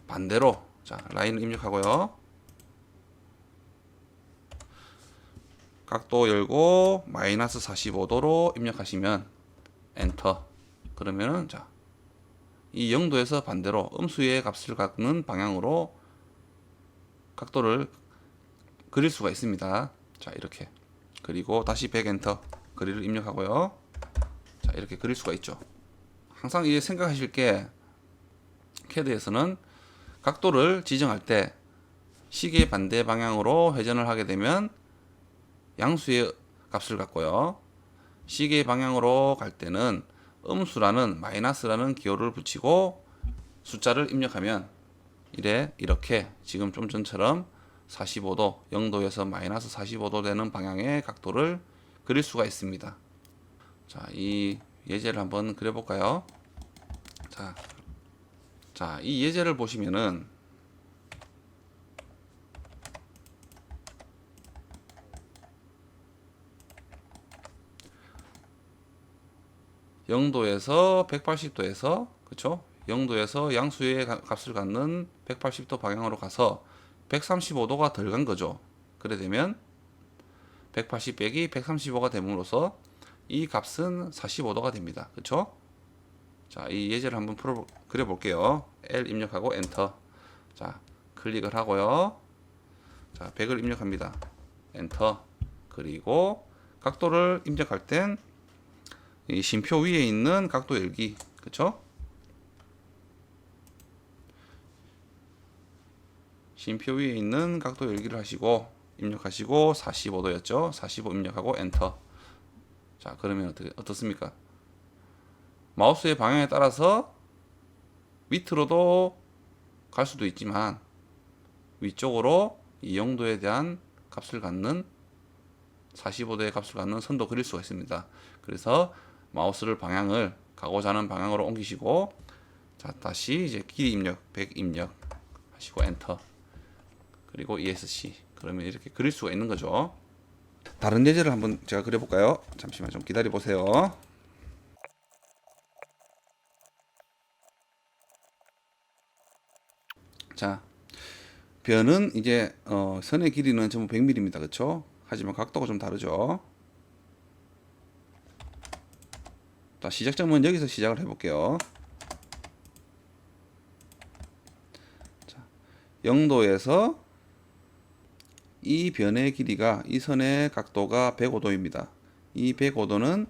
반대로, 자, 라인을 입력하고요. 각도 열고 마이너스 45도로 입력하시면 엔터. 그러면은 자, 이 0도에서 반대로 음수의 값을 갖는 방향으로 각도를 그릴 수가 있습니다. 자, 이렇게. 그리고 다시 100 엔터. 거리를 입력하고요. 자, 이렇게 그릴 수가 있죠. 항상 이제 생각하실 게, CAD에서는 각도를 지정할 때 시계 반대 방향으로 회전을 하게 되면 양수의 값을 갖고요. 시계 방향으로 갈 때는 음수라는 마이너스라는 기호를 붙이고 숫자를 입력하면 이렇게 지금 좀 전처럼 45도, 0도에서 마이너스 45도 되는 방향의 각도를 그릴 수가 있습니다. 자, 이 예제를 한번 그려볼까요? 자, 이 예제를 보시면은 0도에서 180도에서 그쵸? 0도에서 양수의 값을 갖는 180도 방향으로 가서 135도가 덜 간 거죠. 그래 되면 180 빼기 135가 됨으로써 이 값은 45도가 됩니다. 그쵸? 자, 이 예제를 한번 그려 볼게요. L 입력하고 엔터. 자, 클릭을 하고요. 자, 100을 입력합니다. 엔터. 그리고 각도를 입력할 땐 이 쉼표 위에 있는 각도 열기, 그쵸? 쉼표 위에 있는 각도 열기를 하시고 입력하시고 45도였죠? 45 입력하고 엔터. 자, 그러면 어떻습니까? 마우스의 방향에 따라서 밑으로도 갈 수도 있지만 위쪽으로 이 0도에 대한 값을 갖는 45도의 값을 갖는 선도 그릴 수가 있습니다. 그래서 마우스를 방향을 가고자 하는 방향으로 옮기시고 자, 다시 이제 길이 입력 100 입력 하시고 엔터. 그리고 ESC. 그러면 이렇게 그릴 수가 있는 거죠. 다른 예제를 한번 제가 그려 볼까요? 잠시만 좀 기다려 보세요. 자, 변은 이제 선의 길이는 전부 100mm입니다. 그렇죠? 하지만 각도가 좀 다르죠. 자, 시작점은 여기서 시작을 해볼게요. 자, 0도에서 이 변의 길이가 이 선의 각도가 105도입니다. 이 105도는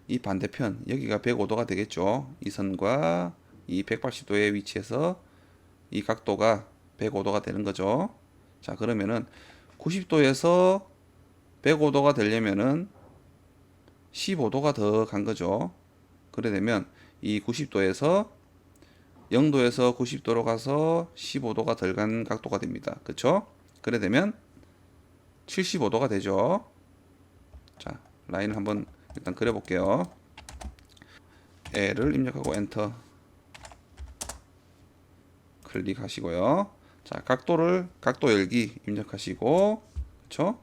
이 반대편 여기가 105도가 되겠죠. 이 선과 이 180도의 위치에서 이 각도가 105도가 되는 거죠. 자, 그러면은 90도에서 105도가 되려면은 15도가 더 간 거죠. 그래 되면 이 90도에서 0도에서 90도로 가서 15도가 덜 간 각도가 됩니다. 그쵸? 그래 되면 75도가 되죠. 자, 라인을 한번 일단 그려 볼게요. L을 입력하고 엔터. 클릭하시고요. 자, 각도 열기 입력하시고, 그쵸?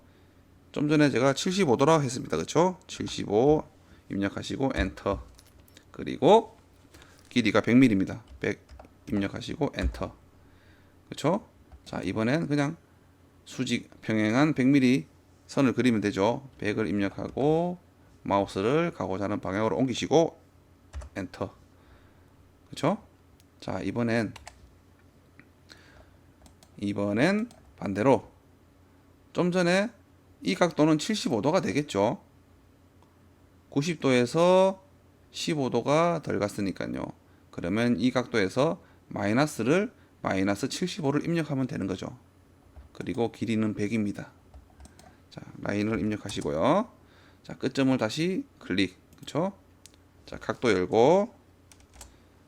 좀 전에 제가 75도라고 했습니다. 그쵸? 75 입력하시고 엔터. 그리고 길이가 100mm입니다. 100 입력하시고 엔터. 그쵸? 자, 이번엔 그냥 수직 평행한 100mm 선을 그리면 되죠. 100을 입력하고 마우스를 가고자 하는 방향으로 옮기시고 엔터. 그쵸? 자, 이번엔 반대로 좀 전에 이 각도는 75도가 되겠죠. 90도에서 15도가 덜 갔으니까요. 그러면 이 각도에서 마이너스 75를 입력하면 되는 거죠. 그리고 길이는 100입니다. 자, 라인을 입력하시고요. 자, 끝점을 다시 클릭. 그쵸? 자, 각도 열고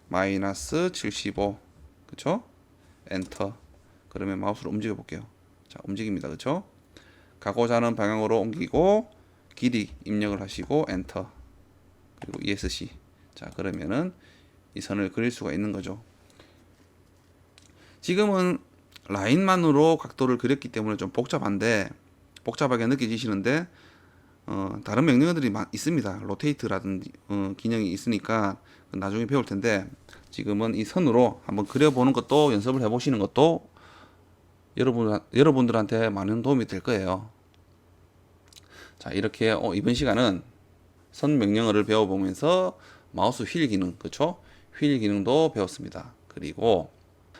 마이너스 75. 그쵸? 엔터. 그러면 마우스를 움직여 볼게요. 자, 움직입니다. 그쵸? 가고자 하는 방향으로 옮기고 길이 입력을 하시고 엔터. 그리고 ESC. 자, 그러면은 이 선을 그릴 수가 있는 거죠. 지금은 라인만으로 각도를 그렸기 때문에 좀 복잡하게 느껴지시는데 다른 명령어들이 있습니다. 로테이트라든지 기능이 있으니까 나중에 배울 텐데 지금은 이 선으로 한번 그려보는 것도 연습을 해보시는 것도 여러분들한테 많은 도움이 될 거예요. 자, 이렇게 이번 시간은 선 명령어를 배워보면서 마우스 휠 기능, 그쵸? 휠 기능도 배웠습니다. 그리고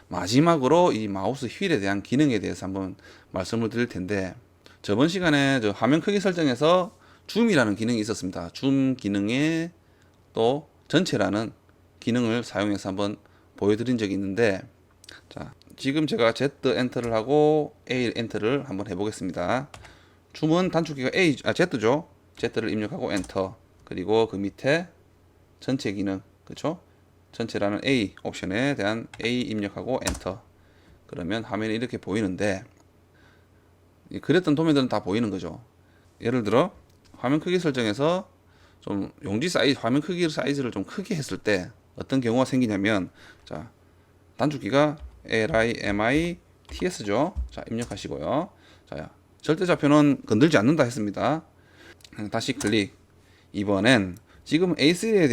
마지막으로 이 마우스 휠에 대한 기능에 대해서 한번 말씀을 드릴 텐데 저번 시간에 저 화면 크기 설정에서 줌이라는 기능이 있었습니다. 줌 기능에 또 전체라는 기능을 사용해서 한번 보여드린 적이 있는데 자, 지금 제가 Z 엔터를 하고 A 엔터를 한번 해보겠습니다. 줌은 단축키가 Z죠. Z를 입력하고 엔터. 그리고 그 밑에 전체 기능, 그쵸? 전체라는 A 옵션에 대한 A 입력하고 엔터. 그러면 화면이 이렇게 보이는데 그렸던 도면들은 다 보이는 거죠. 예를 들어 화면 크기 설정에서 좀 용지 사이즈, 화면 크기 사이즈를 좀 크게 했을 때 어떤 경우가 생기냐면, 자, 단축키가 LIMITS죠. 자, 입력하시고요. 자, 절대 좌표는 건들지 않는다 했습니다. 다시 클릭. 이번엔 지금 A3에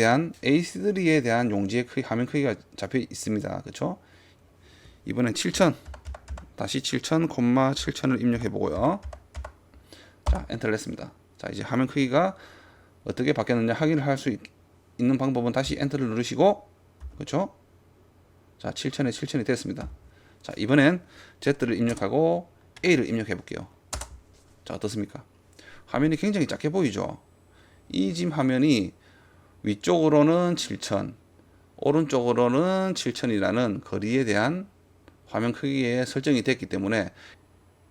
대한 용지의 크기, 화면 크기가 잡혀 있습니다. 그렇죠? 이번엔 7000, 다시 7000, 7000을 입력해 보고요. 자, 엔터를 했습니다. 자, 이제 화면 크기가 어떻게 바뀌었느냐 확인을 할 수 있는 방법은 다시 엔터를 누르시고, 그렇죠? 자, 7000에 7000이 됐습니다. 자, 이번엔 Z를 입력하고 A를 입력해 볼게요. 자, 어떻습니까? 화면이 굉장히 작게 보이죠? 이 지금 화면이 위쪽으로는 7000, 오른쪽으로는 7000이라는 거리에 대한 화면 크기에 설정이 됐기 때문에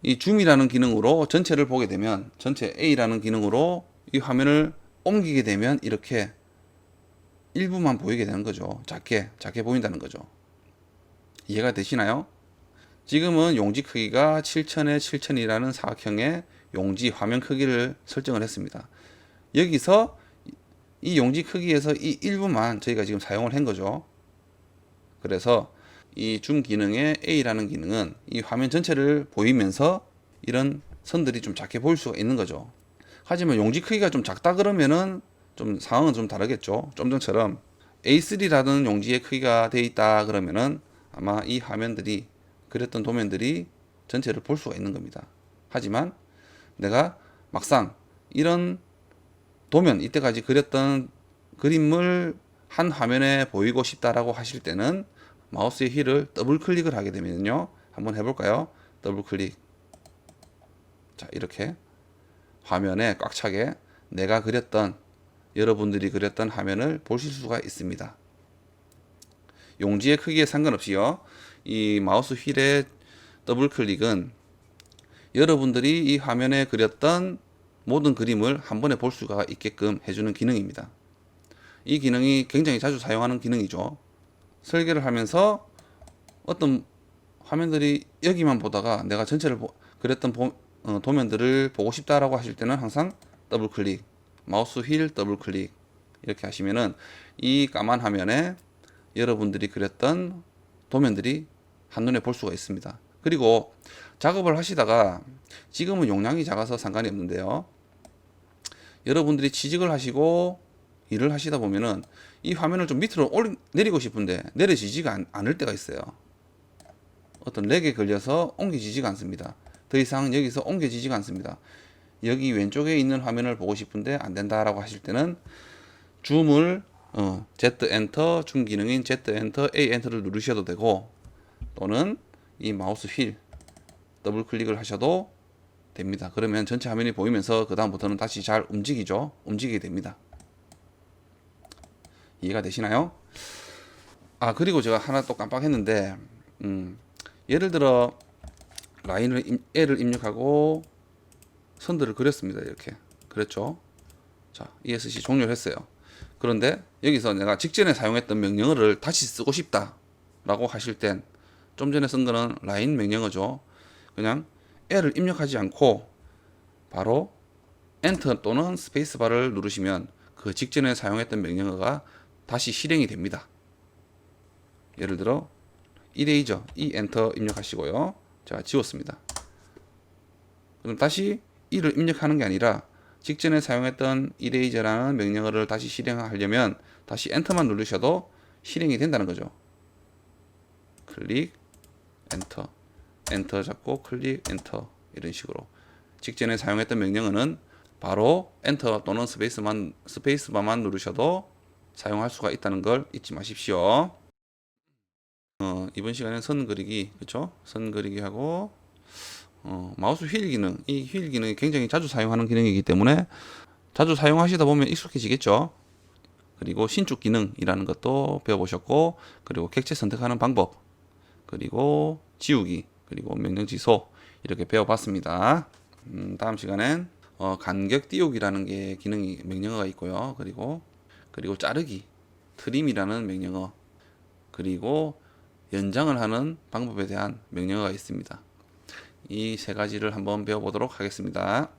이 줌이라는 기능으로 전체를 보게 되면, 전체 A라는 기능으로 이 화면을 옮기게 되면 이렇게 일부만 보이게 되는 거죠. 작게 보인다는 거죠. 이해가 되시나요? 지금은 용지 크기가 7000에 7000이라는 사각형의 용지 화면 크기를 설정을 했습니다. 여기서 이 용지 크기에서 이 일부만 저희가 지금 사용을 한 거죠. 그래서 이 줌 기능의 A라는 기능은 이 화면 전체를 보이면서 이런 선들이 좀 작게 보일 수가 있는 거죠. 하지만 용지 크기가 좀 작다 그러면은 좀 상황은 좀 다르겠죠. 좀 전처럼 A3라는 용지의 크기가 돼 있다 그러면은 아마 이 화면들이, 그렸던 도면들이 전체를 볼 수가 있는 겁니다. 하지만 내가 막상 이런 도면, 이때까지 그렸던 그림을 한 화면에 보이고 싶다라고 하실 때는 마우스의 휠을 더블 클릭을 하게 되면요, 한번 해볼까요? 더블 클릭. 자, 이렇게 화면에 꽉 차게 내가 그렸던, 여러분들이 그렸던 화면을 보실 수가 있습니다. 용지의 크기에 상관없이요, 이 마우스 휠의 더블 클릭은 여러분들이 이 화면에 그렸던 모든 그림을 한 번에 볼 수가 있게끔 해주는 기능입니다. 이 기능이 굉장히 자주 사용하는 기능이죠. 설계를 하면서 어떤 화면들이 여기만 보다가 내가 전체를 그렸던 도면들을 보고 싶다라고 하실 때는 항상 더블 클릭, 마우스 휠 더블 클릭 이렇게 하시면은 이 까만 화면에 여러분들이 그렸던 도면들이 한눈에 볼 수가 있습니다. 그리고 작업을 하시다가, 지금은 용량이 작아서 상관이 없는데요, 여러분들이 취직을 하시고 일을 하시다 보면은 이 화면을 좀 밑으로 내리고 싶은데 내려지지가 않을 때가 있어요. 어떤 렉에 걸려서 옮겨지지가 않습니다. 더 이상 여기서 옮겨지지가 않습니다. 여기 왼쪽에 있는 화면을 보고 싶은데 안 된다라고 하실 때는 줌을 Z 엔터, 줌 기능인 Z 엔터, A 엔터를 누르셔도 되고, 또는 이 마우스 휠 더블 클릭을 하셔도 됩니다. 그러면 전체 화면이 보이면서 그 다음부터는 다시 잘 움직이게 됩니다. 이해가 되시나요? 아, 그리고 제가 하나 또 깜빡했는데, 예를 들어 L을 입력하고 선들을 그렸습니다. 이렇게 그랬죠. 자, ESC 종료를 했어요. 그런데 여기서 내가 직전에 사용했던 명령어를 다시 쓰고 싶다 라고 하실 땐, 좀 전에 쓴 거는 라인 명령어죠. 그냥 L을 입력하지 않고 바로 엔터 또는 스페이스바를 누르시면 그 직전에 사용했던 명령어가 다시 실행이 됩니다. 예를 들어 이레이저, 이 엔터 입력하시고요. 제가 지웠습니다. 그럼 다시 이를 입력하는 게 아니라 직전에 사용했던 이레이저라는 명령어를 다시 실행하려면 다시 엔터만 누르셔도 실행이 된다는 거죠. 클릭, 엔터, 엔터 잡고 클릭, 엔터, 이런 식으로 직전에 사용했던 명령어는 바로 엔터 또는 스페이스바만 누르셔도 사용할 수가 있다는 걸 잊지 마십시오. 이번 시간에는 선 그리기, 그렇죠? 선 그리기 하고 마우스 휠 기능, 이 휠 기능이 굉장히 자주 사용하는 기능이기 때문에 자주 사용하시다 보면 익숙해지겠죠. 그리고 신축 기능이라는 것도 배워보셨고, 그리고 객체 선택하는 방법, 그리고 지우기, 그리고 명령 취소 이렇게 배워봤습니다. 다음 시간엔 간격 띄우기라는 게 명령어가 있고요. 그리고 자르기, 트림이라는 명령어, 그리고 연장을 하는 방법에 대한 명령어가 있습니다. 이 세 가지를 한번 배워보도록 하겠습니다.